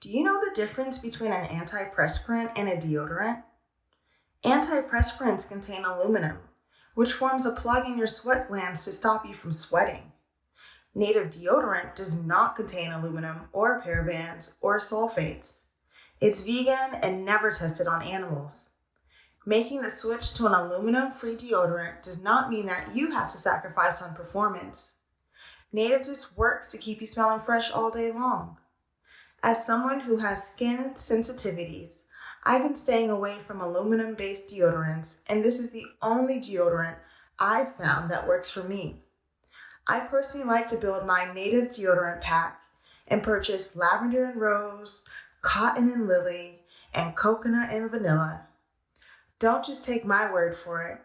Do you know the difference between an antiperspirant and a deodorant? Antiperspirants contain aluminum, which forms a plug in your sweat glands to stop you from sweating. Native deodorant does not contain aluminum or parabens or sulfates. It's vegan and never tested on animals. Making the switch to an aluminum-free deodorant does not mean that you have to sacrifice on performance. Native just works to keep you smelling fresh all day long. As someone who has skin sensitivities, I've been staying away from aluminum-based deodorants, and this is the only deodorant I've found that works for me. I personally like to build my native deodorant pack and purchase lavender and rose, cotton and lily, and coconut and vanilla. Don't just take my word for it.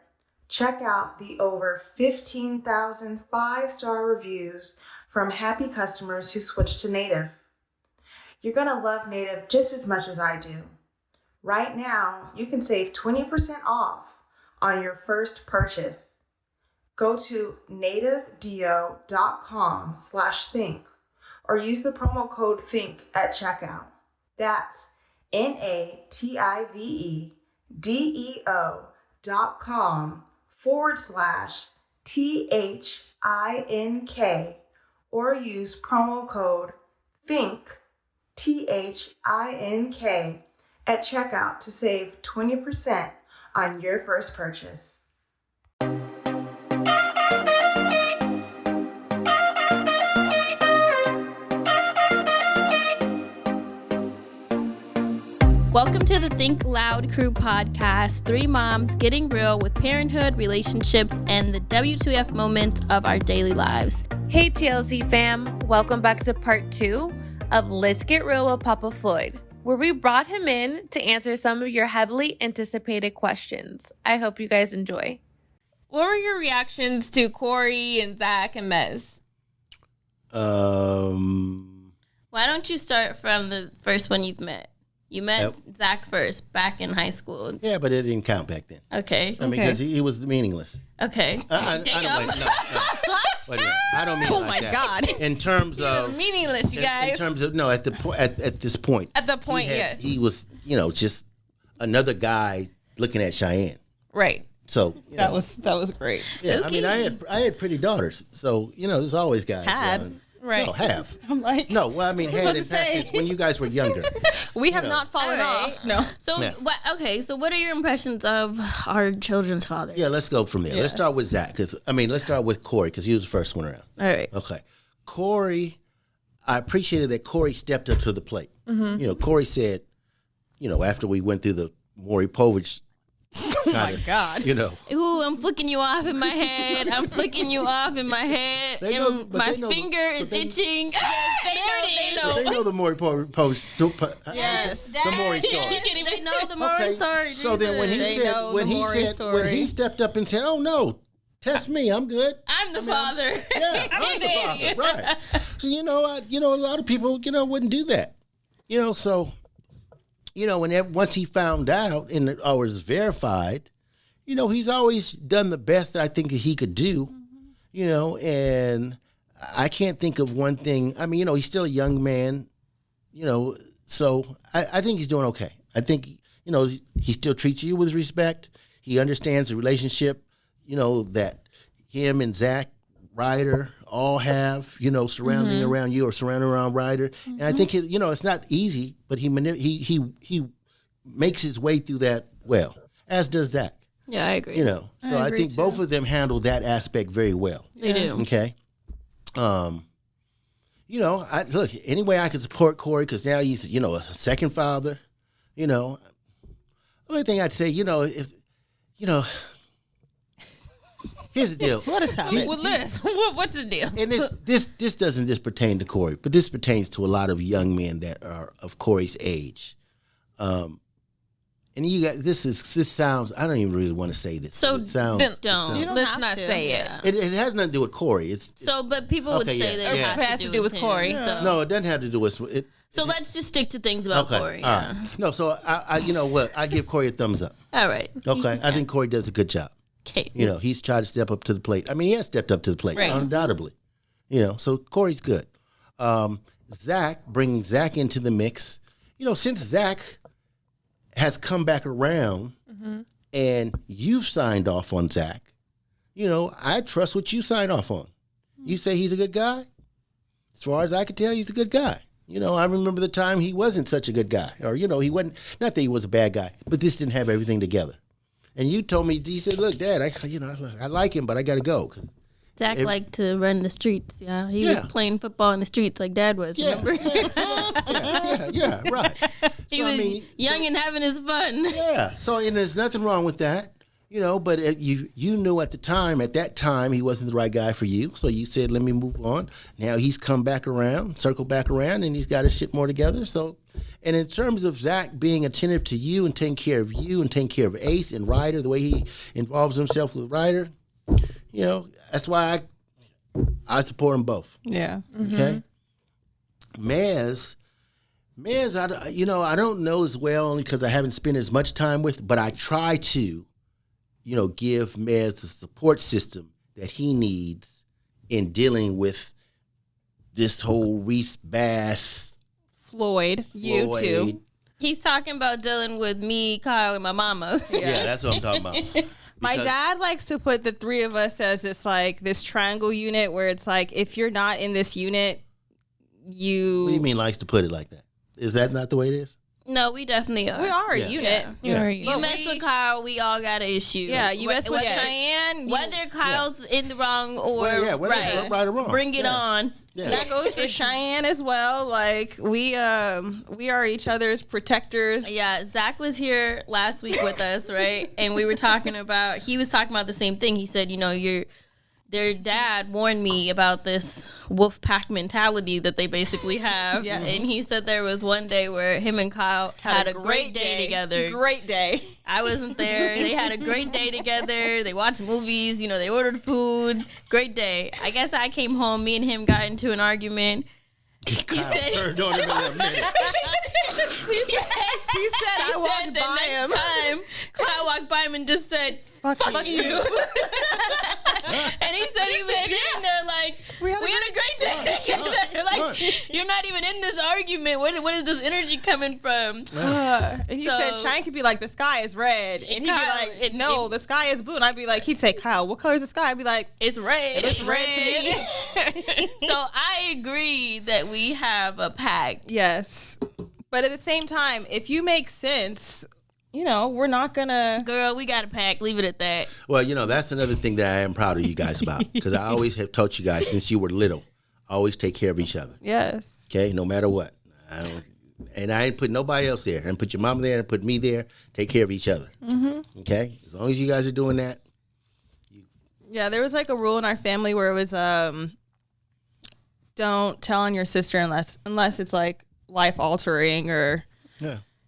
Check out the over 15,000 5-star reviews from happy customers who switched to Native. You're going to love Native just as much as I do. Right now, you can save 20% off on your first purchase. Go to nativedeo.com/think or use the promo code THINK at checkout. That's nativedeo.com/THINK or use promo code THINK THINK at checkout to save 20% on your first purchase. Welcome to the Think Loud Crew podcast, 3 moms getting real with parenthood, relationships, and the WTF moments of our daily lives. Hey TLC fam, welcome back to part 2 of Let's Get Real with Papa Floyd, where we brought him in to answer some of your heavily anticipated questions. I hope you guys enjoy. What were your reactions to Corey and Zach and Mez? Why don't you start from the first one you've met? You met Zach first, back in high school. Yeah, but it didn't count back then. Okay. I mean, because he was meaningless. Okay. I don't, wait a minute. I don't mean like that. Oh, my God. In terms of... meaningless, you guys. In terms of... No, at this point. At the point, He was, just another guy looking at Cheyenne. Right. So... That was great. Yeah, Okay. I mean, I had pretty daughters. So, there's always guys. Right. No, have. I'm like... No, well, I mean, had in past when you guys were younger. We have not fallen off. No. So, so what are your impressions of our children's fathers? Yeah, let's go from there. Yes. Let's start with Zach. Let's start with Corey because he was the first one around. All right. Okay. Corey, I appreciated that Corey stepped up to the plate. Mm-hmm. Corey said, after we went through the Maury Povich Oh, my God. Ooh, I'm flicking you off in my head. I'm flicking you off in my head. And my finger is itching. Yes, They know the Maury Povich. Yes. The Maury story. They know the Maury story. So then when he stepped up and said, "Oh no, test me, I'm good. I'm the father. Yeah, I'm the father." Right. So a lot of people wouldn't do that. So. Once he found out or was verified, he's always done the best that I think that he could do, and I can't think of one thing. I mean, he's still a young man, so I think he's doing okay. I think, he still treats you with respect. He understands the relationship, that him and Zach Ryder all have, surrounding around you or surrounding around Ryder. And I think, it's not easy, but he makes his way through that well, as does Zach. Yeah, I agree. So I think too. both of them handle that aspect very well. They do. Okay. Look, any way I can support Corey, because now he's, a second father, the only thing I'd say, if, here's the deal. What is happening? What's the deal? And this doesn't just pertain to Corey, but this pertains to a lot of young men that are of Corey's age. And you got this sounds. I don't even really want to say this. So it sounds, don't. Let's not say it. Yeah. It has nothing to do with Corey. But people would say that it has to do with Corey. him, so. No, it doesn't have to do with it. So let's just stick to things about Corey. All right. No, so I you know what? I give Corey a thumbs up. All right. Okay, I think Corey does a good job. Okay. He's tried to step up to the plate. I mean, he has stepped up to the plate, undoubtedly. So Corey's good. Bringing Zach into the mix. since Zach has come back around and you've signed off on Zach, I trust what you sign off on. You say he's a good guy. As far as I can tell, he's a good guy. I remember the time he wasn't such a good guy, or, he wasn't, not that he was a bad guy, but this didn't have everything together. And you told me, you said, look, Dad, I like him, but I got to go. Zach liked to run the streets. Yeah, he was playing football in the streets like Dad was. Remember? Yeah, right. He was young and having his fun. Yeah. So, and there's nothing wrong with that, But you knew at that time, he wasn't the right guy for you. So you said, let me move on. Now he's come back around, circled back around, and he's got his shit more together. So, and in terms of Zach being attentive to you and taking care of you and taking care of Ace and Ryder, the way he involves himself with Ryder, that's why I support them both. Yeah. Okay. Maz, I don't know as well only because I haven't spent as much time with, but I try to, give Maz the support system that he needs in dealing with this whole Reese Bass. Floyd, you too. He's talking about dealing with me, Kyle, and my mama. Yeah, that's what I'm talking about. My dad likes to put the three of us as this triangle unit where it's like, if you're not in this unit, What do you mean likes to put it like that? Is that not the way it is? No, we definitely are. We are a unit. Yeah. You mess with Kyle, we all got an issue. Yeah, you mess with Cheyenne. Whether Kyle's in the wrong or right or wrong. Bring it on. Yeah. That goes for Cheyenne as well. Like we are each other's protectors. Yeah, Zach was here last week with us, right? And he was talking about the same thing. He said, their dad warned me about this wolf pack mentality that they basically have. Yes. And he said there was one day where him and Kyle had a great day together. Great day. I wasn't there. They had a great day together. They watched movies. They ordered food. Great day. I guess I came home. Me and him got into an argument. Kyle turned on him in a minute. He said I walked the by him. next time, Kyle walked by him and just said, fuck you. And he said he was sitting there like, we had a great day together. Like, you're not even in this argument. Where is this energy coming from? He said Shine could be like, the sky is red. And he'd be like, no, the sky is blue. And I'd be like, he'd say, Kyle, what color is the sky? I'd be like, it's red. It's red to me. So I agree that we have a pact. Yes. But at the same time, if you make sense, we're not gonna. Girl, we got a pact. Leave it at that. Well, that's another thing that I am proud of you guys about, because I always have taught you guys since you were little, always take care of each other. Yes. Okay, no matter what. And I ain't put nobody else there. I didn't put your mama there and put me there. Take care of each other. Mm-hmm. Okay, as long as you guys are doing that. Yeah, there was like a rule in our family where it was don't tell on your sister unless it's like life altering or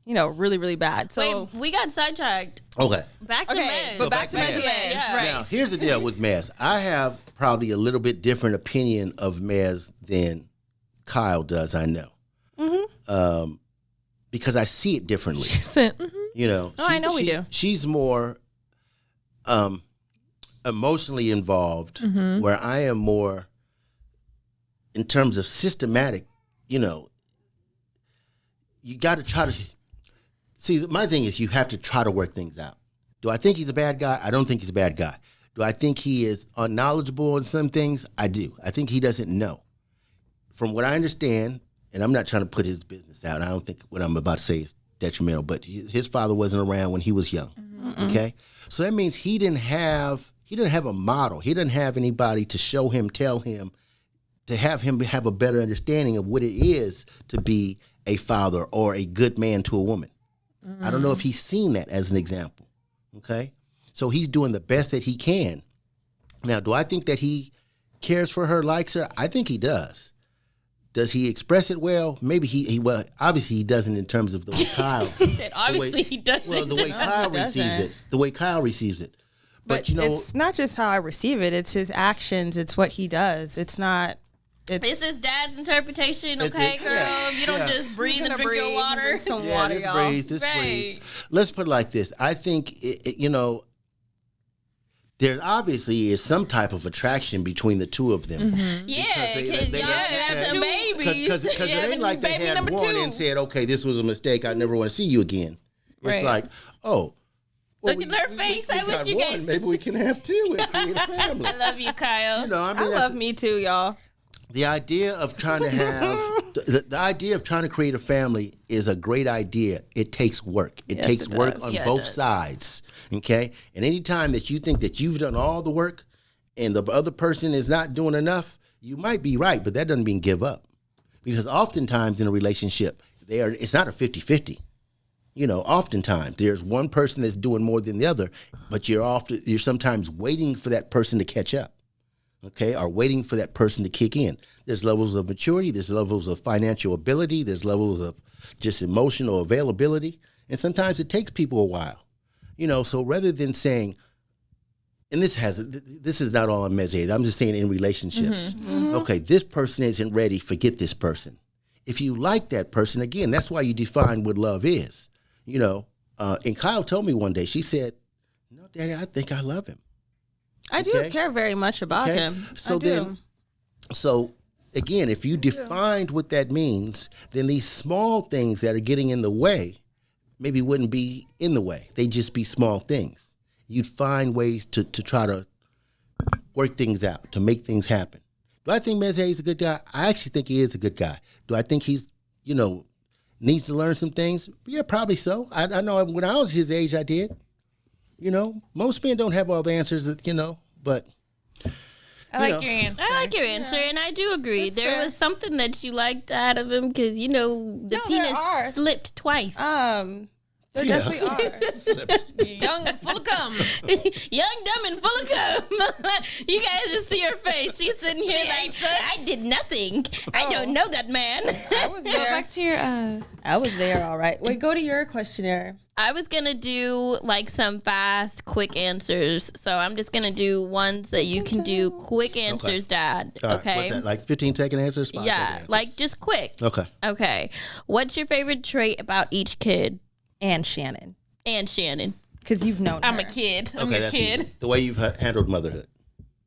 really, really bad. So wait, we got sidetracked. Okay. Back to Mez. But back to Mez. Yeah. Right. Now, here's the deal with Mez. I have probably a little bit different opinion of Mez than Kyle does, I know. Mm-hmm. Because I see it differently. I know we do. She's more emotionally involved, where I am more in terms of systematic, you got to try to see. My thing is, you have to try to work things out. Do I think he's a bad guy? I don't think he's a bad guy. Do I think he is unknowledgeable in some things? I do. I think he doesn't know. From what I understand, and I'm not trying to put his business out. I don't think what I'm about to say is detrimental, but his father wasn't around when he was young. Mm-hmm. Okay, so that means he didn't have a model. He didn't have anybody to show him, tell him, to have him have a better understanding of what it is to be a father or a good man to a woman. Mm-hmm. I don't know if he's seen that as an example. Okay, so he's doing the best that he can. Now, do I think that he cares for her, likes her? I think he does. Does he express it well? Maybe he well, obviously he doesn't in terms of the way Kyle. He doesn't. Well, the way Kyle receives it. The way Kyle receives it. But it's not just how I receive it. It's his actions. It's what he does. It's not. It's his dad's interpretation, okay, girl? Yeah, you don't just breathe and drink your water. Drink some water, y'all. Breathe. Let's put it like this. I think, there obviously is some type of attraction between the two of them. Mm-hmm. Yeah, because y'all have some babies. babies. Because it ain't like they baby had number one 2. and said, okay, this was a mistake. I never want to see you again. It's Right. like, oh. Well, Look at her face. I got wish you one. guys Maybe we can have 2 and create a family. I love you, Kyle. You know, I mean, I that's love me too, y'all. the idea of trying to have the idea of trying to create a family is a great idea. It takes work. It takes it work does. on Yeah, it both does. sides. Okay, and anytime that you think that you've done all the work and the other person is not doing enough, you might be right, but that doesn't mean give up. Because oftentimes in a relationship, it's not a 50-50. You know, oftentimes there's one person that's doing more than the other, but you're sometimes waiting for that person to catch up. Okay, or waiting for that person to kick in. There's levels of maturity, there's levels of financial ability, there's levels of just emotional availability, and sometimes it takes people a while. You know, so rather than saying, and this is not all on Mezze, I'm just saying in relationships. Okay, this person isn't ready, forget this person. If you like that person, again, that's why you define what love is. You know, and Kyle told me one day, she said, no, Daddy, I think I love him. I do Okay. care very much about Okay. him. So I do. then, so again, if you defined what that means, then these small things that are getting in the way maybe wouldn't be in the way. They'd just be small things. You'd find ways to try to work things out, to make things happen. Do I think Mezze is a good guy? I actually think he is a good guy. Do I think he's, you know, needs to learn some things? Yeah, probably so. I know when I was his age, I did. You know, most men don't have all the answers, you know, but I like your answer. I like your answer, and I do agree. That's There fair. was something that you liked out of him because, you know, the No, there penis are. slipped twice. There Yeah. definitely are. Young and full of cum. Young, dumb, and full of cum. You guys just see her face. She's sitting here like, I did nothing. I don't know that man. I was Go there. back to your I was there, all right. Wait, go to your questionnaire. I was going to do like some fast, quick answers. So I'm just going to do ones that you can do quick answers, Dad. all right, Okay. what's that, like 15-second answers? 5-second Yeah, answers? like just quick. Okay. Okay. What's your favorite trait about each kid? And Shannon. And Shannon. Because you've known I'm her. a kid. I'm Okay, your that's kid. easy. The way you've handled motherhood.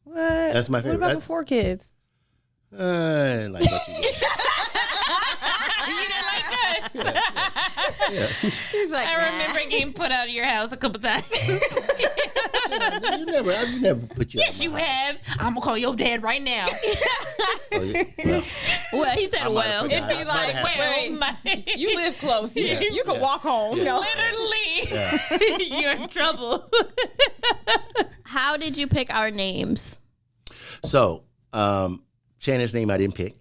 What? That's my What favorite. about That- the 4 kids? Like what you did. Yeah. He's like, I remember getting put out of your house a couple times. You never put you. Yes, you have. I'm gonna call your dad right now. Oh, yeah. Well, Well, he said, I might have well. forgot. It'd be I might have- like, wait, you live close. You can Yeah. walk home. Yeah. No. Literally, you're in trouble. How did you pick our names? So, Shannon's name I didn't pick.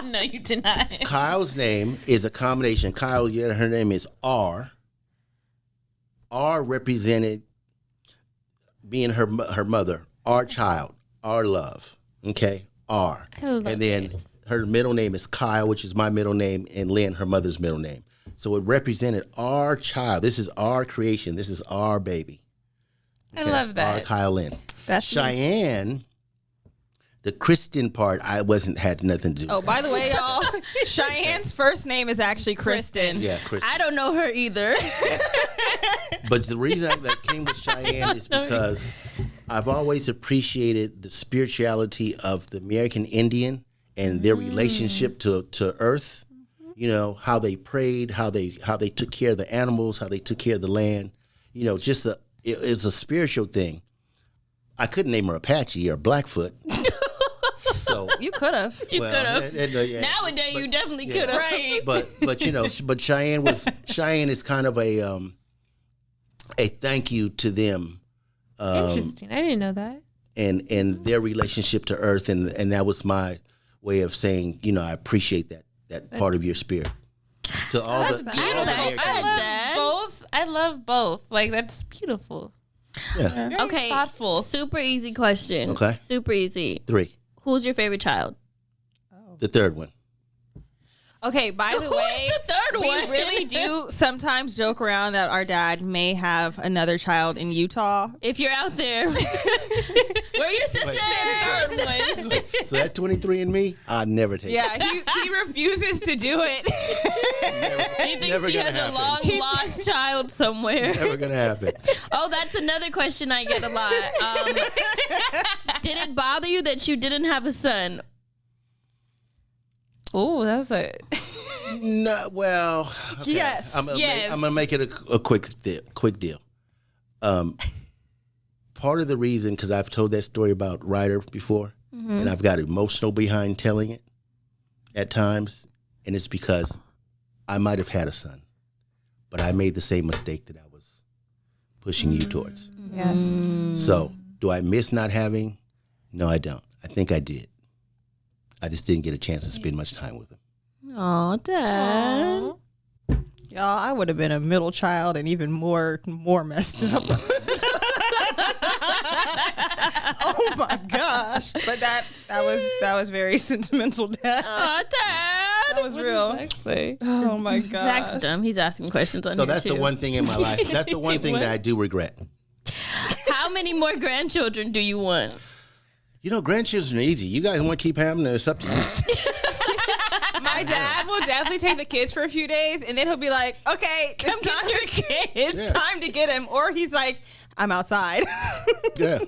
No, you did not. Kyle's name is a combination. Kyle, yeah, her name is R. R represented being her mother, our child, our love. Okay, R. And then her middle name is Kyle, which is my middle name, and Lynn, her mother's middle name. So it represented our child. This is our creation. This is our baby. I love Our that. Kyle Lynn. That's Cheyenne, the Kristen part, had nothing to do. Oh, by the way, y'all, Cheyenne's first name is actually Kristen. Yeah, Kristen. I don't know her either. But the reason that came with Cheyenne is because I've always appreciated the spirituality of the American Indian and their relationship to Earth. You know, how they prayed, how they took care of the animals, how they took care of the land. You know, just it's a spiritual thing. I couldn't name her Apache or Blackfoot. So You could have. You could have. yeah. Nowadays, you definitely yeah. could have. Right. But you know, but Cheyenne is kind of a thank you to them. Interesting. I didn't know that. And their relationship to Earth, and that was my way of saying, you know, I appreciate that part of your spirit. To all the beautiful. American I Indians. love Dad. Both. I love both. Like that's beautiful. Yeah. Very Okay. thoughtful. Super easy question. Okay. Super easy. 3. Who's your favorite child? The third one. Okay, by the Who way, is the third we one? really do sometimes joke around that our dad may have another child in Utah. If you're out there, we're your sisters. So that 23andMe, I'd never take. Yeah, he refuses to do it. He thinks Never he gonna has a happen. long lost child somewhere. Never gonna happen. Oh, that's another question I get a lot. Did it bother you that you didn't have a son? Oh, that's a No, well, okay. Yes. I'm gonna make it a quick deal. Part of the reason, because I've told that story about Ryder before, and I've got emotional behind telling it at times, and it's because I might have had a son, but I made the same mistake that I was pushing you towards. Yes. So, do I miss not having? No, I don't. I think I did. I just didn't get a chance to spend much time with him. Oh, Dad. Y'all, I would have been a middle child and even more messed up. Oh my gosh! But that was very sentimental, Dad. Oh, Dad. That was real. Oh my gosh! Zach's dumb. He's asking questions on So here that's too. the one thing in my life. That's the one thing that I do regret. How many more grandchildren do you want? You know, grandchildren are easy. You guys want to keep having them, it's up to you. My dad will definitely take the kids for a few days, and then he'll be like, "Okay, Come get your kids. It's time to get him," or he's like, "I'm outside." Yeah.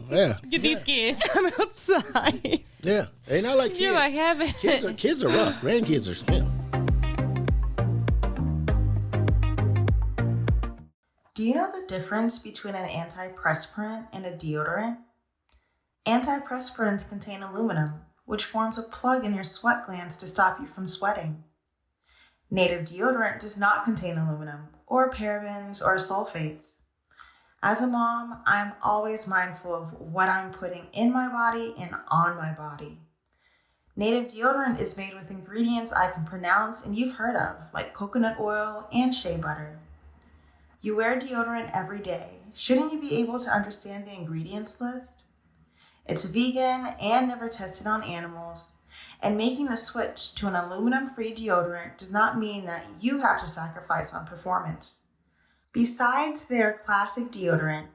get these kids. I'm outside. Yeah. They not like kids. You're like having Kids are rough. Grandkids are spent. Do you know the difference between an antiperspirant and a deodorant? Antiperspirants contain aluminum, which forms a plug in your sweat glands to stop you from sweating. Native deodorant does not contain aluminum, or parabens, or sulfates. As a mom, I'm always mindful of what I'm putting in my body and on my body. Native deodorant is made with ingredients I can pronounce and you've heard of, like coconut oil and shea butter. You wear deodorant every day. Shouldn't you be able to understand the ingredients list? It's vegan and never tested on animals, and making the switch to an aluminum-free deodorant does not mean that you have to sacrifice on performance. Besides their classic deodorant,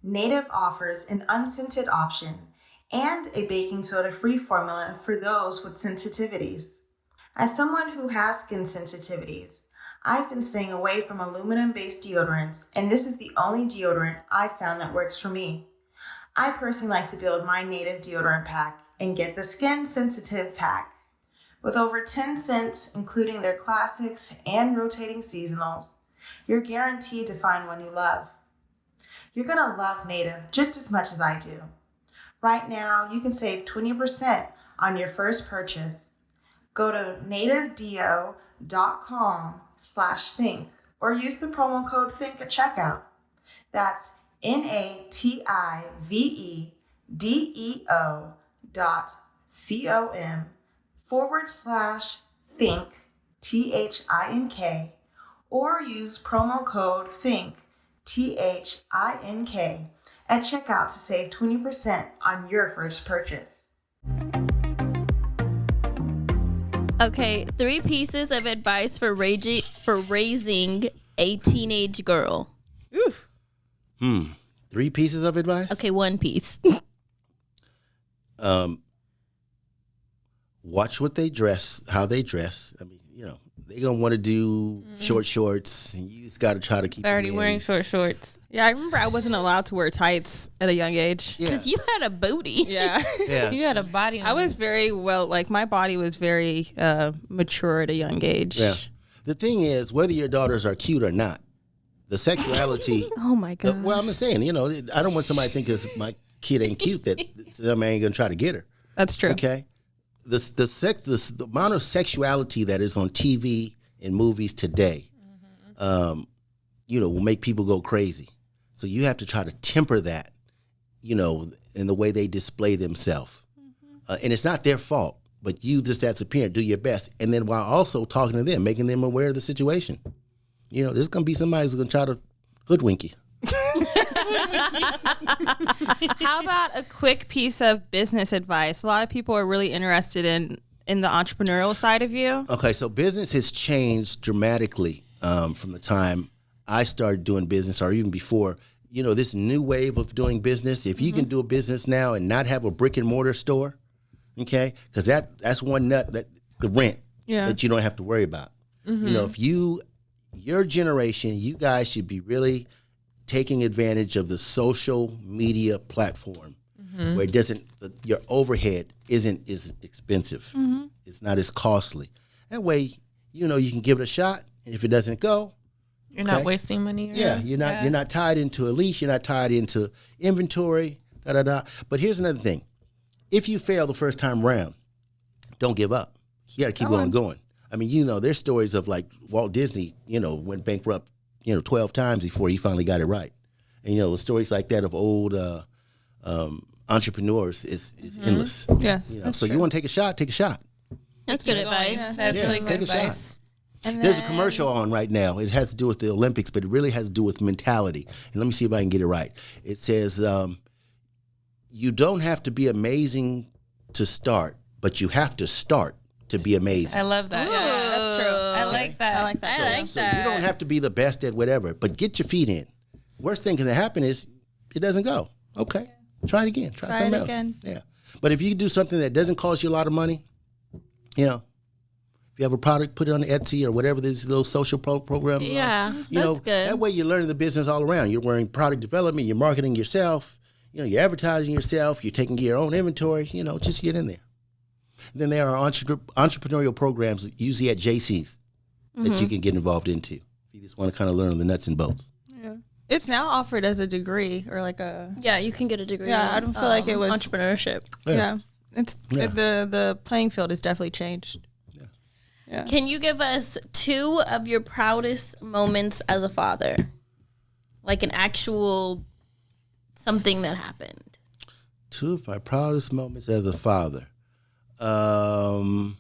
Native offers an unscented option and a baking soda-free formula for those with sensitivities. As someone who has skin sensitivities, I've been staying away from aluminum-based deodorants, and this is the only deodorant I've found that works for me. I personally like to build my Native deodorant pack and get the skin sensitive pack. With over 10 scents, including their classics and rotating seasonals, you're guaranteed to find one you love. You're gonna love Native just as much as I do. Right now, you can save 20% on your first purchase. Go to nativedeo.com/think or use the promo code THINK at checkout. That's NATIVEDEO.com/think, THINK, or use promo code THINK, THINK, at checkout to save 20% on your first purchase. Okay, 3 pieces of advice for raising a teenage girl. Oof. 3 pieces of advice? Okay, 1 piece. Watch what they dress, how they dress. I mean, you know, they're going to want to do short shorts, and you just got to try to keep They're already them in. wearing short shorts. Yeah, I remember I wasn't allowed to wear tights at a young age. Yeah. Because you had a booty. Yeah. Yeah. You had a body on I was very my body was very mature at a young age. Yeah. The thing is, whether your daughters are cute or not, the sexuality. Oh my God. Well, I'm saying, you know, I don't want somebody to think because my kid ain't cute that somebody ain't gonna try to get her. That's true. Okay, the amount of sexuality that is on TV and movies today, you know, will make people go crazy. So you have to try to temper that, you know, in the way they display themselves. And it's not their fault, but you just as a parent do your best, and then while also talking to them, making them aware of the situation. You know, there's gonna be somebody who's gonna try to hoodwink you. How about a quick piece of business advice? A lot of people are really interested in the entrepreneurial side of you. Okay, so business has changed dramatically from the time I started doing business, or even before. You know, this new wave of doing business. If you can do a business now and not have a brick and mortar store, okay, because that's one nut, that the rent that you don't have to worry about. You know, if your generation, you guys should be really taking advantage of the social media platform where it doesn't, your overhead isn't as expensive. It's not as costly. That way, you know, you can give it a shot. And if it doesn't go, You're not wasting money. you're not tied into a lease. You're not tied into inventory. But here's another thing: if you fail the first time around, don't give up. You got to keep on going. I mean, you know, there's stories of like Walt Disney, you know, went bankrupt, 12 times before he finally got it right. And you know, the stories like that of old entrepreneurs is endless. Yes. So you want to take a shot? Take a shot. That's good advice. Yeah. That's really good take a shot. advice. And There's a commercial on right now. It has to do with the Olympics, but it really has to do with mentality. And let me see if I can get it right. It says, you don't have to be amazing to start, but you have to start to be amazing. I love that. Yeah, that's true. I like that. I like that. So you don't have to be the best at whatever, but get your feet in. Worst thing can happen is it doesn't go. Okay, try it again. Try something else. Again. Yeah, but if you do something that doesn't cost you a lot of money, you know, if you have a product, put it on Etsy or whatever this little social program. Yeah, you know, that's good. that way you're learning the business all around. You're learning product development. You're marketing yourself. You know, you're advertising yourself. You're taking your own inventory. You know, just get in there. And then there are entrepreneurial programs, usually at JCs, that you can get involved into. If you just want to kind of learn the nuts and bolts. Yeah. It's now offered as a degree or like a. Yeah, you can get a degree. Yeah, I don't feel like it was entrepreneurship. Yeah, the playing field has definitely changed. Yeah. Can you give us 2 of your proudest moments as a father? Like an actual something that happened. 2 of my proudest moments as a father. The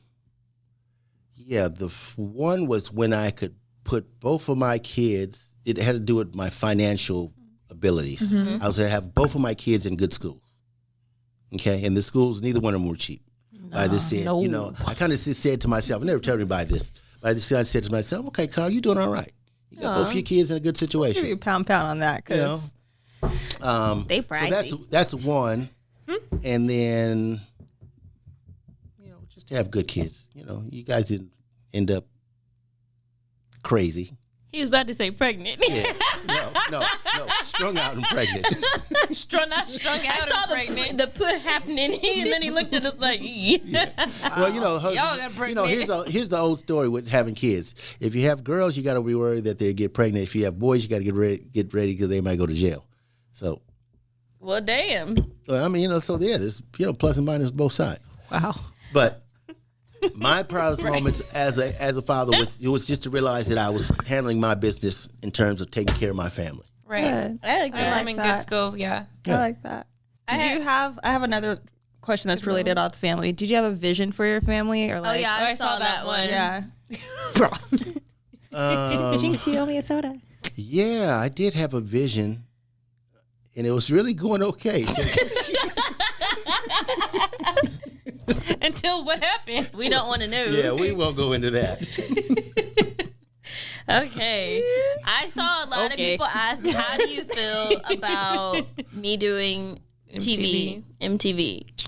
one was when I could put both of my kids. It had to do with my financial abilities. I was going to have both of my kids in good schools. Okay, and the schools, neither one of them were cheap. I just said, you know, I kind of said to myself, I never tell anybody this, but I just said to myself, okay, Carl, you're doing all right. You got both your kids in a good situation. Give you pound on that because they pricey. So that's one, and then just to have good kids. You know, you guys didn't end up crazy. He was about to say pregnant. Yeah, no, strung out and pregnant. strung out and pregnant. The put happening, and then he looked at us like, Well, y'all got pregnant. Here's the old story with having kids. If you have girls, you got to be worried that they get pregnant. If you have boys, you got to get ready because they might go to jail. So, well, damn. Well, I mean, so there's plus and minus both sides. Wow. But my proudest moments as a father was just to realize that I was handling my business in terms of taking care of my family. Right. Good. I like that. I'm in good schools. Yeah. I like that. I have another question that's related to the family. Did you have a vision for your family or like? Oh yeah, I saw that one. Yeah. Jinx, you owe me a soda. Yeah, I did have a vision, and it was really going okay. Until what happened? We don't want to know. Yeah, we won't go into that. Okay. I saw a lot of people ask, how do you feel about me doing MTV?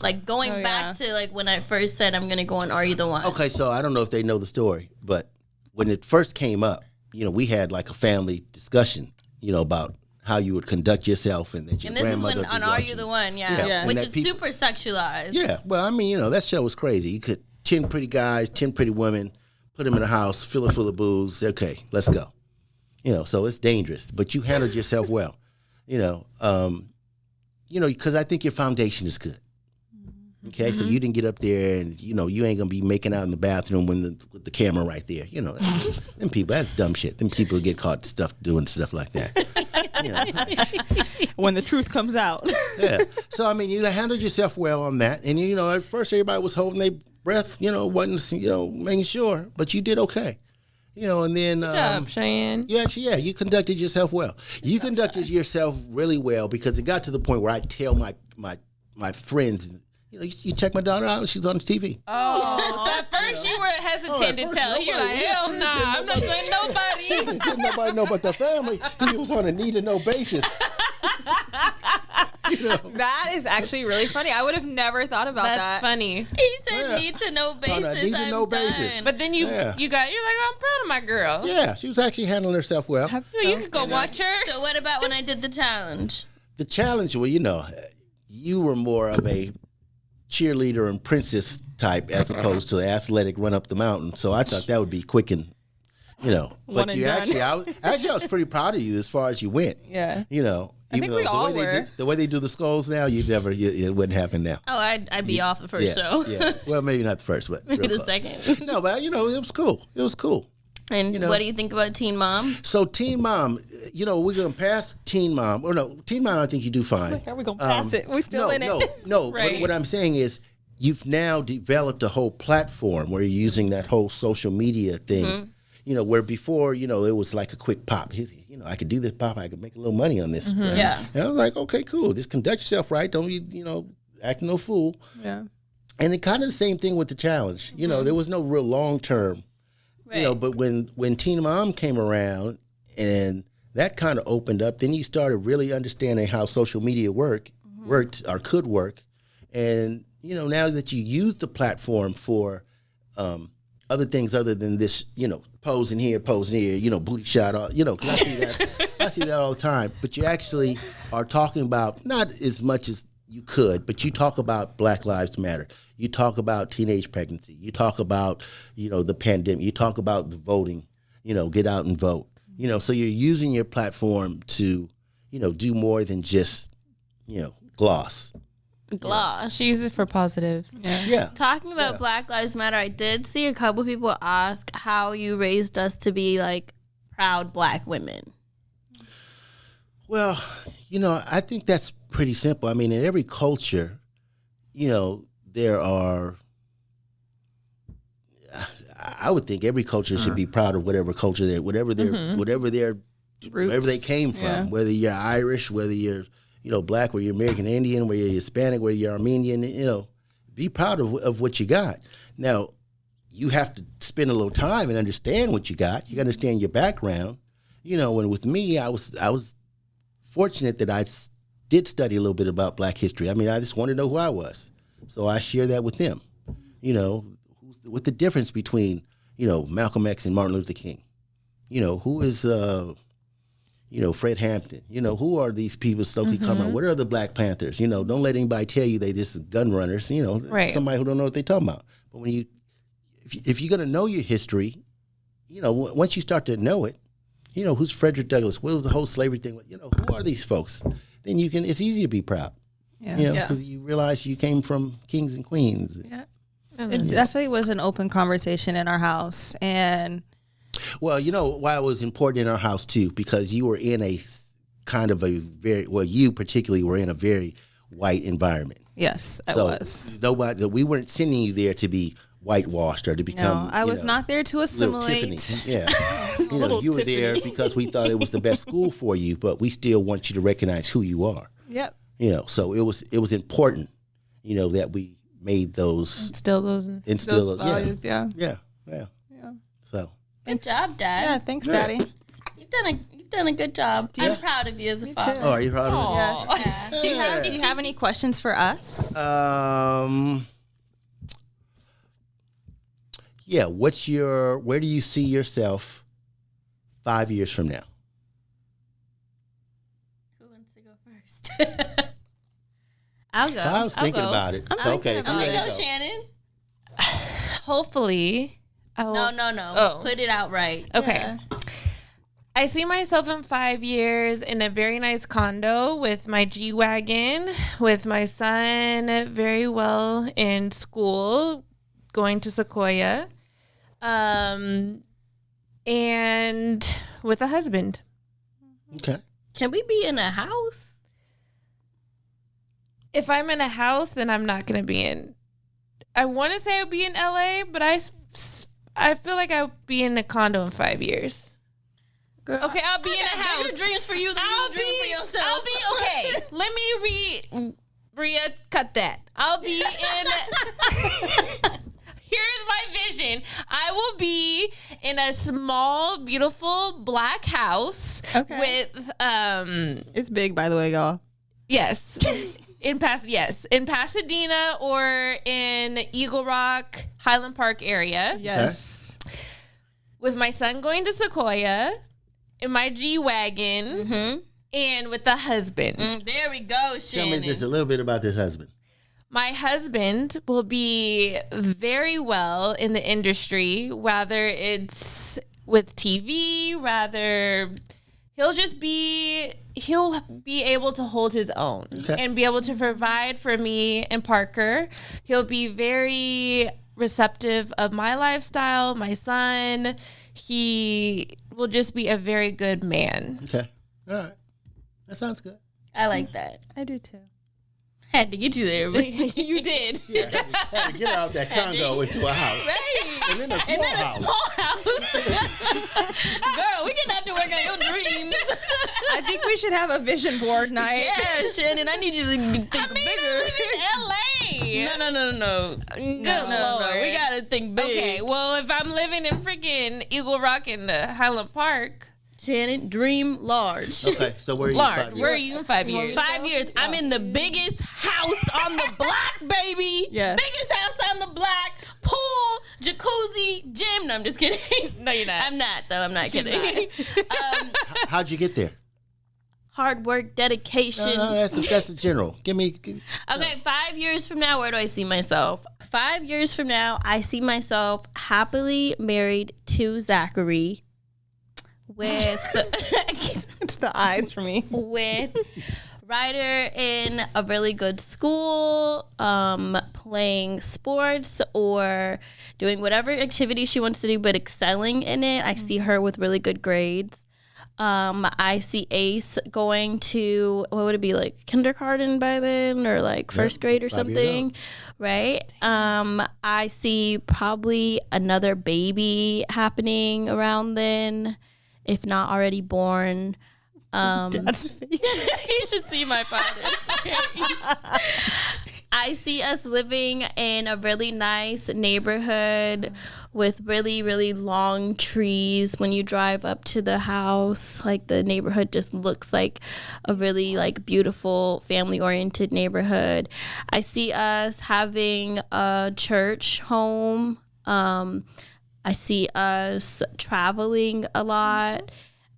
Like going back to like when I first said I'm going to go on Are You the One? Okay, so I don't know if they know the story, but when it first came up, we had like a family discussion, about how you would conduct yourself and that your grandmother. And this is when on Are You the One, yeah. Which is super sexualized. Yeah, well, I mean, that show was crazy. You could 10 pretty guys, 10 pretty women, put them in a house, fill it full of booze. Okay, let's go. So it's dangerous, but you handled yourself well. Because I think your foundation is good. Okay, so you didn't get up there and you ain't gonna be making out in the bathroom with the camera right there. Them people, that's dumb shit. Them people get caught doing stuff like that. When the truth comes out. Yeah. So I mean, you handled yourself well on that, and at first everybody was holding their breath. Wasn't making sure, but you did okay. And then good job, Cheyenne. You conducted yourself well. You conducted yourself really well because it got to the point where I tell my friends. You check my daughter out, she's on the TV. Oh, so at first you were hesitant to tell. You're like, hell nah, I'm not letting nobody. Didn't nobody know but the family. He was on a need-to-know basis. That is actually really funny. I would have never thought about that. That's funny. He said need-to-know basis. Need-to-know basis. But then you're like, I'm proud of my girl. Yeah, she was actually handling herself well. So you could go watch her. So what about when I did the challenge? The challenge, well, you were more of a cheerleader and princess type as opposed to the athletic run up the mountain. So I thought that would be quick and, but you actually, I was pretty proud of you as far as you went. Yeah. I think we all were. The way they do the skulls now, it wouldn't happen now. Oh, I'd be off the first show. Yeah. Well, maybe not the first, but maybe the second. No, but it was cool. It was cool. And what do you think about Teen Mom? So Teen Mom, we're gonna pass Teen Mom. Or no, Teen Mom, I think you do fine. How are we gonna pass it? We still in it. No. Right. What I'm saying is, you've now developed a whole platform where you're using that whole social media thing. Mm-hmm. Where before, it was like a quick pop. I could do this pop. I could make a little money on this. Mm-hmm. Right? Yeah. And I was like, okay, cool. Just conduct yourself right. Don't act no fool. Yeah. And it kind of the same thing with the challenge. Mm-hmm. There was no real long term. Right. But when Teen Mom came around and that kind of opened up, then you started really understanding how social media worked or could work. And, now that you use the platform for other things other than this, posing here, booty shot, because I see that all the time. But you actually are talking about not as much as you could, but you talk about Black Lives Matter. You talk about teenage pregnancy. You talk about, the pandemic. You talk about the voting, get out and vote. So you're using your platform to, do more than just, gloss. She used it for positive. Yeah. Talking about Black Lives Matter, I did see a couple people ask how you raised us to be like proud Black women. Well, I think that's pretty simple. I mean, in every culture, there are, I would think every culture should be proud of whatever culture whatever they came from, whether you're Irish, whether you're, Black, whether you're American Indian, whether you're Hispanic, whether you're Armenian, be proud of what you got. Now, you have to spend a little time and understand what you got. You understand your background. And with me, I was fortunate that I did study a little bit about Black history. I mean, I just wanted to know who I was. So I share that with them, with the difference between, Malcolm X and Martin Luther King. Who is, Fred Hampton. Who are these people, Stokely Carmichael? What are the Black Panthers? Don't let anybody tell you they just gun runners, Right. Somebody who don't know what they're talking about. But when if you're going to know your history, once you start to know it, who's Frederick Douglass? What was the whole slavery thing? Who are these folks? Then it's easy to be proud. Yeah. Because you realize you came from kings and queens. Yeah. It definitely was an open conversation in our house. And well, why it was important in our house too, because you were in a kind of you particularly were in a very white environment. Yes, I was. We weren't sending you there to be whitewashed or to become. No, I was not there to assimilate. Tiffany. Yeah, you were there because we thought it was the best school for you, but we still want you to recognize who you are. Yep. So it was important, that we made those instill those values. Yeah. So good job, Dad. Yeah, thanks, Daddy. You've done a good job. I'm proud of you as a father. Oh, are you proud of me? Yes. Do you have any questions for us? Yeah. Where do you see yourself 5 years from now? Who wants to go first? I'll go. I was thinking about it. Okay. Go, Shannon. Hopefully. No. Oh. Put it out right. Okay. Yeah. I see myself in 5 years in a very nice condo with my G-Wagon, with my son very well in school, going to Sequoia, and with a husband. Okay. Can we be in a house? If I'm in a house, then I'm not going to be in. I want to say I would be in LA, but I feel like I would be in a condo in 5 years. Girl, okay, I'll be in a house. Bigger dreams for you than you dream for yourself. I'll be okay. Let me cut that. I'll be in. Here's my vision. I will be in a small, beautiful black house with It's big, by the way, y'all. Yes. In Pasadena or in Eagle Rock, Highland Park area. Yes. With my son going to Sequoia, in my G-Wagon, and with the husband. There we go, Shannon. Tell me just a little bit about this husband. My husband will be very well in the industry, whether it's with TV, he'll be able to hold his own and be able to provide for me and Parker. He'll be very receptive of my lifestyle, my son. He will just be a very good man. Okay. All right. That sounds good. I like that. I do too. Had to get you there, but You did. Yeah, had to get out of that condo into a house. right. And then a small house. Girl, we can have to work on your dreams. I think we should have a vision board night. Yeah, Shannon, I need you to think bigger. I live in LA. No. Good No. Lord. We gotta think big. Okay, well, if I'm living in freaking Eagle Rock in Highland Park, Shannon, dream large. Okay, so where are you? Large. 5 where are years? you in 5 years? 5 years. I'm in the biggest house on the block, baby. Yes. Biggest house on the block. Pool, jacuzzi, gym. No, I'm just kidding. No, you're not. I'm not, though. I'm not kidding. How'd you get there? Hard work, dedication. No, that's the general. Give me. Okay, 5 years from now, where do I see myself? 5 years from now, I see myself happily married to Zachary with It's the eyes for me. with Ryder in a really good school, playing sports or doing whatever activity she wants to do, but excelling in it. I see her with really good grades. I see Ace going to, what would it be, like kindergarten by then, or like first grade or 5 years something, right? I see probably another baby happening around then, if not already born. Dad's face. You should see my father's face. I see us living in a really nice neighborhood with really, really long trees. When you drive up to the house, like the neighborhood just looks like a really like beautiful family-oriented neighborhood. I see us having a church home. I see us traveling a lot.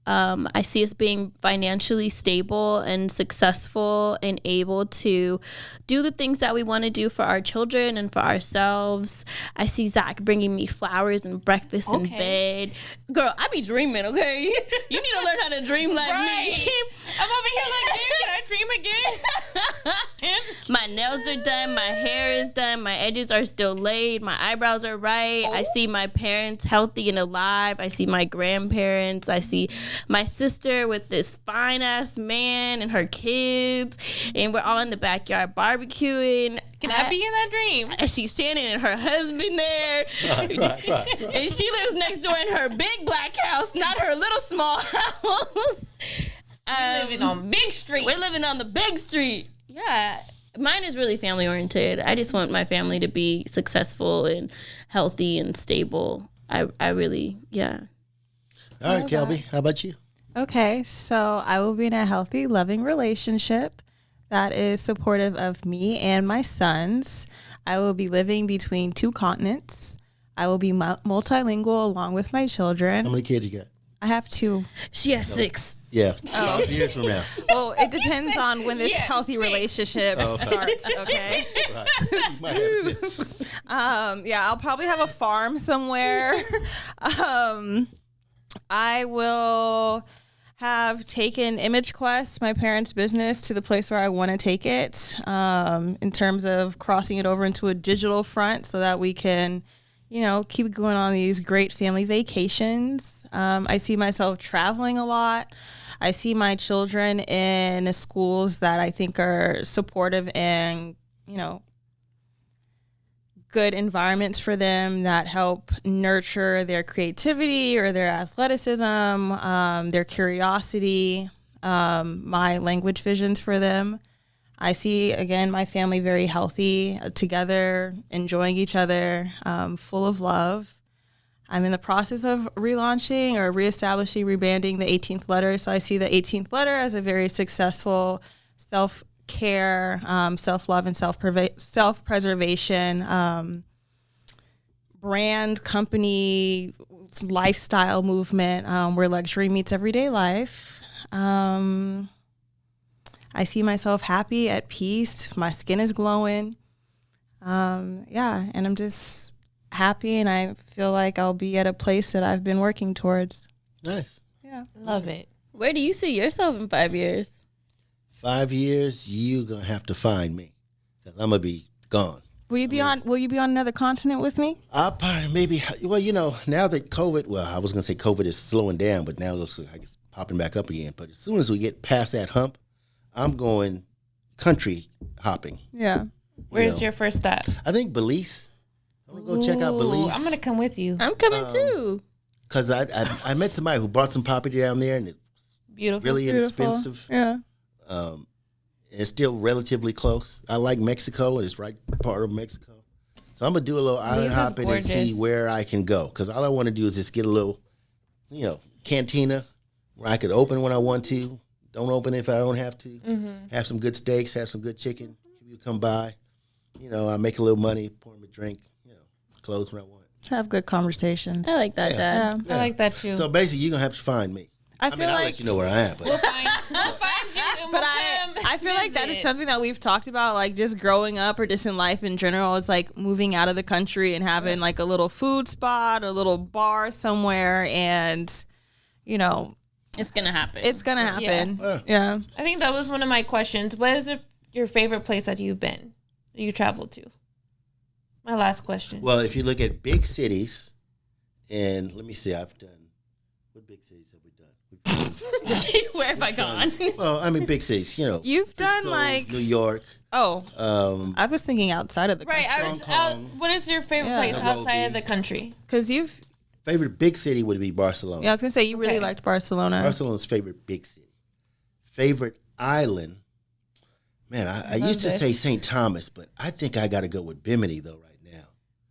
I see us being financially stable and successful and able to do the things that we want to do for our children and for ourselves. I see Zach bringing me flowers and breakfast in bed. Girl, I be dreaming, okay? You need to learn how to dream like me. I'm over here like, damn, can I dream again? My nails are done. My hair is done. My edges are still laid. My eyebrows are right. I see my parents healthy and alive. I see my grandparents. I see my sister with this fine ass man and her kids, and we're all in the backyard barbecuing. Can I be in that dream? And she's Shannon and her husband there. Right. And she lives next door in her big black house, not her little small house. Living on Big Street. We're living on the big street. Yeah. Mine is really family oriented. I just want my family to be successful and healthy and stable. I really, yeah. All right, Kelby, how about you? Okay, so I will be in a healthy, loving relationship that is supportive of me and my sons. I will be living between 2 continents. I will be multilingual along with my children. How many kids you got? I have 2. She has 6. Yeah, 5 years from now. Well, it depends on when this healthy relation starts, okay? Right. You might have 6. Yeah, I'll probably have a farm somewhere. I will have taken Image Quest, my parents' business, to the place where I want to take it, in terms of crossing it over into a digital front so that we can, keep going on these great family vacations. I see myself traveling a lot. I see my children in schools that I think are supportive and, good environments for them that help nurture their creativity or their athleticism, their curiosity, my language visions for them. I see, again, my family very healthy, together, enjoying each other, full of love. I'm in the process of relaunching or reestablishing, rebranding the 18th letter. So I see the 18th letter as a very successful self-care, self-love, and self-preservation brand, company, lifestyle movement where luxury meets everyday life. I see myself happy, at peace. My skin is glowing. Yeah, and I'm just happy, and I feel like I'll be at a place that I've been working towards. Nice. Yeah. Love it. Where do you see yourself in 5 years? 5 years, you gonna have to find me, because I'm gonna be gone. Will you be on another continent with me? I'll probably maybe. Well, now that COVID. Well, I was gonna say COVID is slowing down, but now it looks like it's popping back up again. But as soon as we get past that hump, I'm going country hopping. Yeah. Where's your first stop? I think Belize. I'm gonna go check out Belize. I'm gonna come with you. I'm coming too. Because I met somebody who bought some property down there, and it's Beautiful. really inexpensive. Yeah. It's still relatively close. I like Mexico, and it's right part of Mexico. So I'm gonna do a little island Belize is hopping and see gorgeous. where I can go. Because all I want to do is just get a little, cantina where I could open when I want to. Don't open if I don't have to. Have some good steaks. Have some good chicken. You come by. I make a little money, pour them a drink. Clothes when I want. Have good conversations. I like that, Dad. Yeah. I like that too. So basically, you're gonna have to find me. I I'll feel let like, you know where I am. But we'll find you and but we'll come I feel like that is visit. something that we've talked about, like just growing up or just in life in general. It's like moving out of the country and having like a little food spot, a little bar somewhere, and It's gonna happen. it's gonna happen. Yeah. Yeah. I think that was one of my questions. What is your favorite place that you've been, that you traveled to? My last question. Well, if you look at big cities, and let me see, what big cities have we done? Where have I gone? Well, I mean, big cities, You've done Frisco, like New York. I was thinking outside of the Right. country. I was Hong Kong. what is your favorite Yeah. place Nairobi. outside of the country? Because you've Favorite big city would be Barcelona. I was gonna say you really Okay. liked Barcelona. Barcelona's favorite big city. Favorite island. Man, I used to say this. St. Thomas, but I think I got to go with Bimini though right now.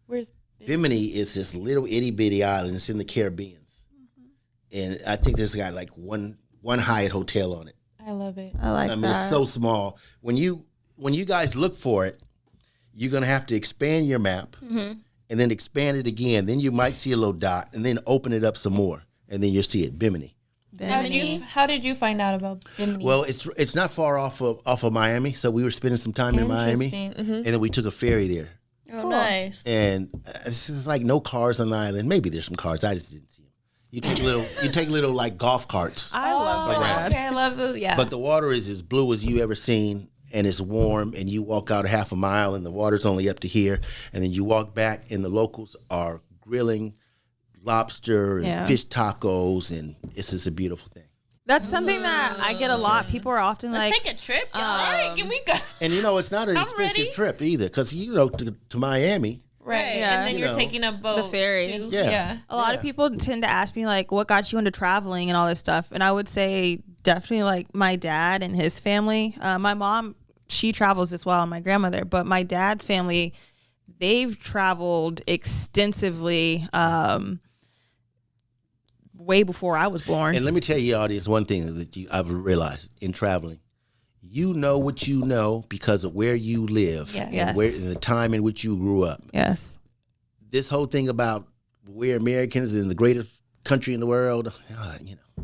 Where's Bimini is this little itty bitty island. It's in the Caribbean, and I think there's got like one Hyatt hotel on it. I love it. I like I mean, that. it's so small. When you guys look for it, you're gonna have to expand your map and then expand it again. Then you might see a little dot, and then open it up some more, and then you'll see it. Bimini. How did you find out about Bimini? Well, it's not far off of Miami, so we were spending some time in Miami, Interesting. and then we took a ferry there. Oh, nice. And it's just like no cars on the island. Maybe there's some cars. I just didn't see them. You take little like golf carts, I love that. Okay, I love those. Yeah. but the water is as blue as you ever seen, and it's warm. And you walk out half a mile, and the water's only up to here. And then you walk back, and the locals are grilling lobster and fish tacos, and it's just a beautiful thing. That's something that I get a lot. People are often Let's like, take a trip, y'all. All right, can we go? And it's not an expensive ready. trip either, because to Miami. Right. Yeah. And then You you're know, taking a boat. the ferry. to- Yeah. a lot of people tend to ask me like, what got you into traveling and all this stuff? And I would say definitely like my dad and his family. My mom, she travels as well, and my grandmother. But my dad's family, they've traveled extensively way before I was born. And let me tell you, audience, one thing that I've realized in traveling. You know what you know because of where you live Yeah. and Yes. and the time in which you grew up. Yes. This whole thing about we're Americans in the greatest country in the world,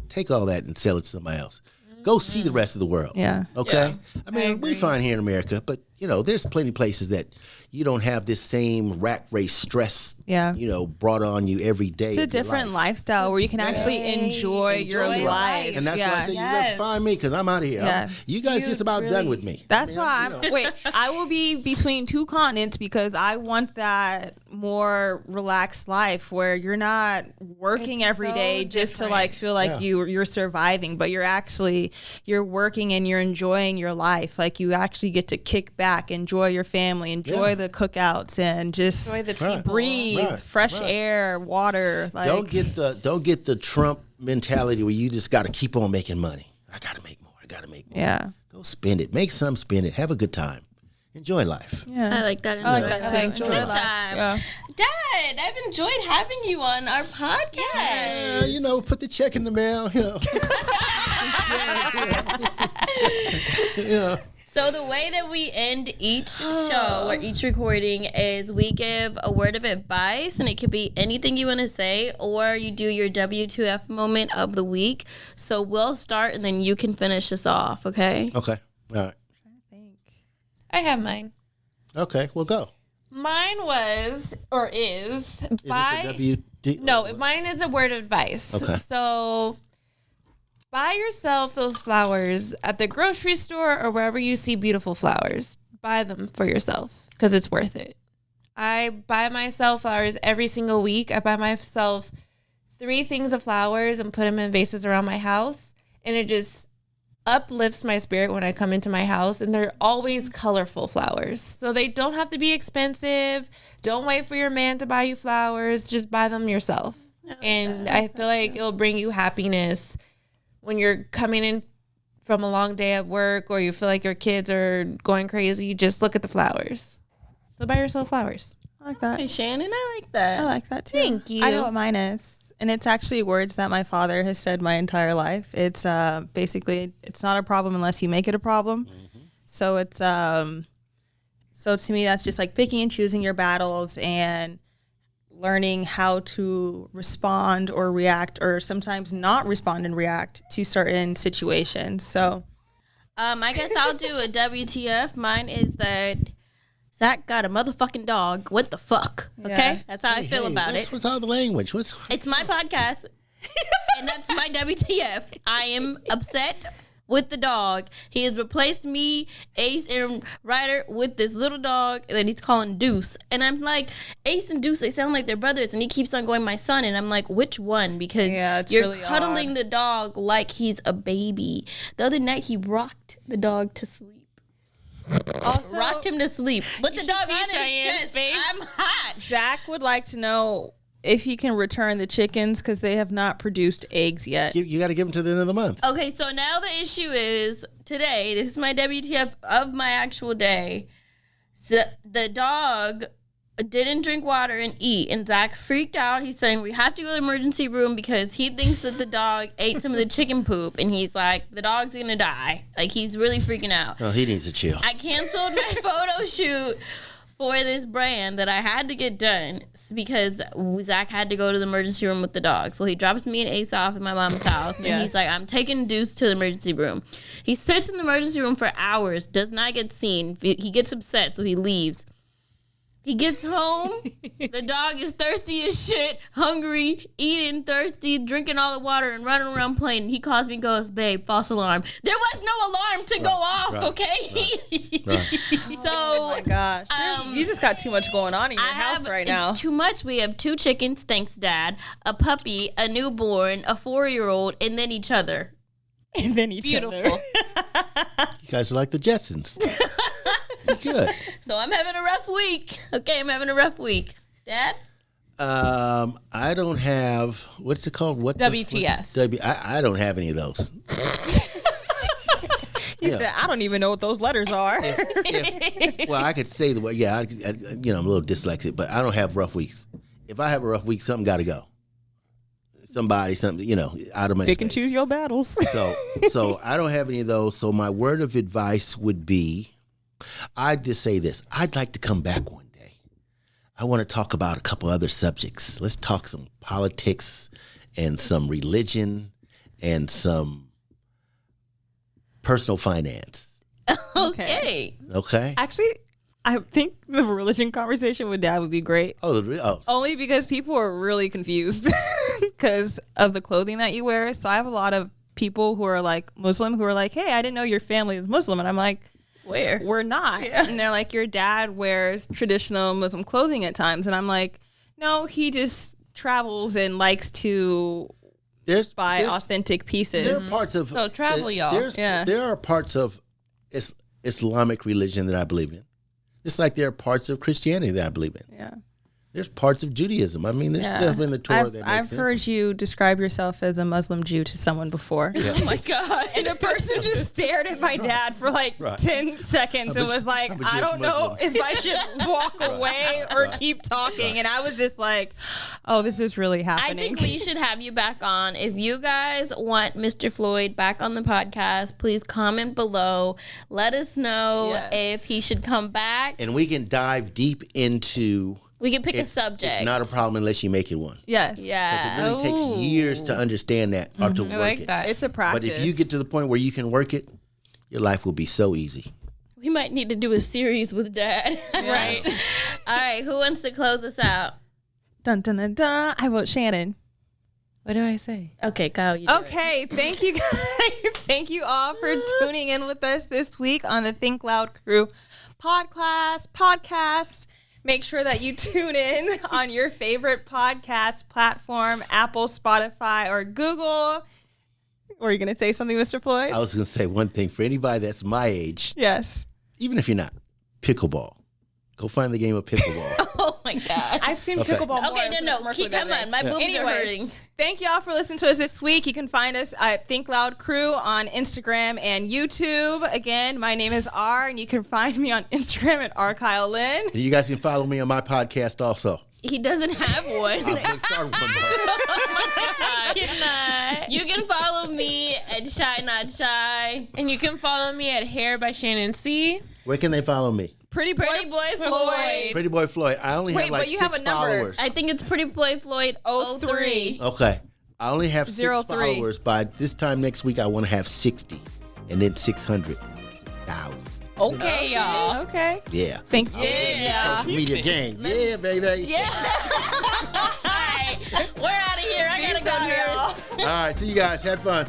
take all that and sell it to somebody else. Go see the rest of the world. Yeah. Okay? I mean, agree. we fine here in America, but, there's plenty of places that you don't have this same rat race stress, Yeah. brought on you every day. It's a of your different life. lifestyle where you can actually enjoy your Enjoy life. life. And that's why I said you got to Yes. find me because I'm out of here. Yeah. You guys You just about really- done with me. That's why you know. I will be between two continents because I want that more relaxed life where you're not working It's every so day just to different. like feel like Yeah. you're surviving, but you're working and you're enjoying your life. Like you actually get to kick back, enjoy your family, enjoy Yeah. the cookouts, and just Enjoy the people. Right. breathe Right. fresh Right. air, water. Like Don't get the Trump mentality where you just got to keep on making money. I got to make more. I got to make more. yeah, Go spend it. Make some spend it. Have a good time. Enjoy life. yeah. I like that. I like that too. Enjoy Good life. time. Yeah. Dad, I've enjoyed having you on our podcast. Put the check in the mail. So the way that we end each show or each recording is we give a word of advice, and it could be anything you want to say, or you do your W2F moment of the week. So we'll start, and then you can finish us off, okay? Okay. All right. I have mine. Okay. Well, go. Mine was or is buy. Mine is a word of advice. Okay. So buy yourself those flowers at the grocery store or wherever you see beautiful flowers. Buy them for yourself because it's worth it. I buy myself flowers every single week. I buy myself 3 things of flowers and put them in vases around my house, and it just uplifts my spirit when I come into my house. And they're always colorful flowers, so they don't have to be expensive. Don't wait for your man to buy you flowers. Just buy them yourself. And I feel like it'll bring you happiness when you're coming in from a long day at work, or you feel like your kids are going crazy. Just look at the flowers. So buy yourself flowers. I like that. Hey, Shannon, I like that. I like that too. Thank you. I know what mine is. And it's actually words that my father has said my entire life. It's basically, it's not a problem unless you make it a problem. Mm-hmm. So it's, so to me, that's just like picking and choosing your battles and learning how to respond or react, or sometimes not respond and react to certain situations. So I guess I'll do a WTF. Mine is that Zach got a motherfucking dog. What the fuck? Okay? Yeah. That's how I feel about it. What's all the language? It's my podcast, and that's my WTF. I am upset with the dog. He has replaced me, Ace, and Ryder with this little dog that he's calling Deuce. And I'm like, Ace and Deuce, they sound like they're brothers. And he keeps on going, my son. And I'm like, which one? Because you're really cuddling the dog like he's a baby. The other night, he rocked the dog to sleep. Also, rocked him to sleep. Put the dog on his chest. Face. I'm hot. Zach would like to know if he can return the chickens because they have not produced eggs yet. You got to give them to the end of the month. Okay, so now the issue is today. This is my WTF of my actual day. So the dog didn't drink water and eat, and Zach freaked out. He's saying we have to go to the emergency room because he thinks that the dog ate some of the chicken poop, and he's like, the dog's gonna die. Like, he's really freaking out. Oh, he needs to chill. I canceled my photo shoot for this brand that I had to get done because Zach had to go to the emergency room with the dog. So he drops me and Ace off at my mom's house, and he's like, I'm taking Deuce to the emergency room. He sits in the emergency room for hours, does not get seen. He gets upset, so he leaves. He gets home, the dog is thirsty as shit, hungry, eating, thirsty, drinking all the water, and running around playing. He calls me and goes, babe, false alarm. There was no alarm to go off, okay? So, oh my gosh. You just got too much going on in your house right now. It's too much. We have 2 chickens, thanks, Dad, a puppy, a newborn, a 4-year-old, and then each other. And then each other. Beautiful. You guys are like the Jetsons. Good. So I'm having a rough week. Okay, I'm having a rough week. Dad? I don't have, what's it called? WTF. I don't have any of those. He said, I don't even know what those letters are. Well, I could say the word, I'm a little dyslexic, but I don't have rough weeks. If I have a rough week, something got to go. Something, out of my Pick and choose your battles. So I don't have any of those. So my word of advice would be, I'd just say this. I'd like to come back one day. I want to talk about a couple other subjects. Let's talk some politics and some religion and some personal finance. Okay. Actually, I think the religion conversation with Dad would be great. Oh. Only because people are really confused because of the clothing that you wear. So I have a lot of people who are like Muslim who are like, hey, I didn't know your family is Muslim. And I'm like, where? We're not. Yeah. And they're like, your dad wears traditional Muslim clothing at times. And I'm like, no, he just travels and likes to buy authentic pieces. There are parts of... So travel, y'all. There are parts of Islamic religion that I believe in. Just like there are parts of Christianity that I believe in. Yeah. There's parts of Judaism. I mean, there's stuff in the Torah that makes sense. I've heard you describe yourself as a Muslim Jew to someone before. Yeah. Oh my God. And a person just stared at my dad for like 10 seconds and was like, I don't know if I should walk away or keep talking. And I was just like, oh, this is really happening. I think we should have you back on. If you guys want Mr. Floyd back on the podcast, please comment below. Let us know if he should come back. And we can dive deep into... We can pick a subject. It's not a problem unless you make it one. Yes. Yeah. Because it really takes years to understand that or to work it. It's a practice. But if you get to the point where you can work it, your life will be so easy. We might need to do a series with Dad. Right. All right. Who wants to close us out? Dun, dun, dun, dun. I vote Shanan. What do I say? Okay, Kyle. You do it. Okay, thank you guys. Thank you all for tuning in with us this week on the Think Loud Crew podcast. Make sure that you tune in on your favorite podcast platform, Apple, Spotify, or Google. Were you going to say something, Mr. Floyd? I was going to say one thing for anybody that's my age, Yes. even if you're not, pickleball. Go find the game of pickleball. Oh my God. I've seen Okay. pickleball more. Okay, no. Come on. My boobs are hurting. Thank y'all for listening to us this week. You can find us at Think Loud Crew on Instagram and YouTube. Again, my name is R, and you can find me on Instagram at RKyleLynn. And you guys can follow me on my podcast also. He doesn't have one. I'll start one though. You can follow me at Shy Not Shy. And you can follow me at Hair by Shanan C. Where can they follow me? Pretty Boy Floyd. Pretty Boy Floyd. I only have Wait, like but you have 6 a number. followers. I think it's Pretty Boy Floyd 03. Okay. I only have 6 03. followers. By this time next week, I want to have 60. And then 600. 6,000. Okay, y'all. Okay. Yeah. Thank you. Social media game. Yeah, baby. Yeah. All right. We're out of here. I gotta go, nurse. All right. See you guys. Had fun.